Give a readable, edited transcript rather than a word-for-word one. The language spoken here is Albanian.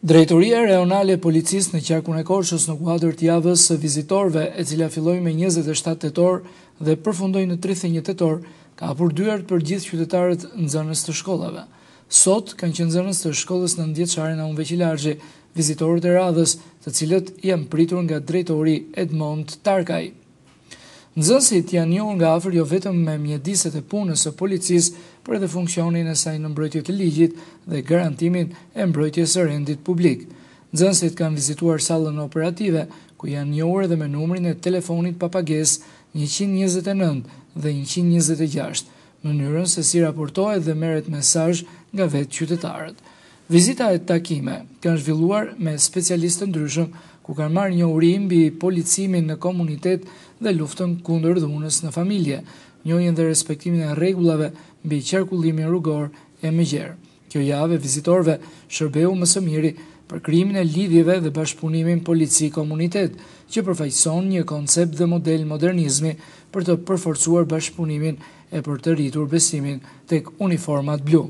Drejtoria Rajonale e Policisë në qarkun e Korçës në kuadër të javës së vizitorëve, e cila filloi me 27 tetor dhe përfundoi në 31 tetor, ka hapur dyert për gjithë qytetarët nxënës të shkollave. Sot kanë qenë nxënës të shkollës 9-vjeçare Naum Veqilarxhi, vizitorët e radhës, të cilët janë pritur nga drejtori Edmond Tarkaj. Nxënësit janë njohur nga afër jo vetëm me mjediset e punës së policisë, por edhe funksionin e saj në mbrojtje të ligjit dhe garantimin e mbrojtjes së rendit publik. Nxënësit kanë vizituar sallën operative, ku janë njohur edhe me numrin e telefonit pa pagesë 129 dhe 126, mënyrën se si raportohet dhe merret mesazh nga vetë qytetarët. Vizita e takime kanë zhvilluar me specialistë të ndryshëm, ku kanë marrë njohuri mbi policimin në komunitet dhe luftën kundër dhunës në familje, njohjen dhe respektimin e rregullave mbi qarkullimin rrugor e më gjerë. Kjo javë e vizitorëve shërbeu më së miri për krijimin e lidhjeve dhe bashkëpunimin polici-komunitet, që përfaqëson një koncept dhe model modernizmi për të përforcuar bashkëpunimin e për të rritur besimin tek uniformat blu.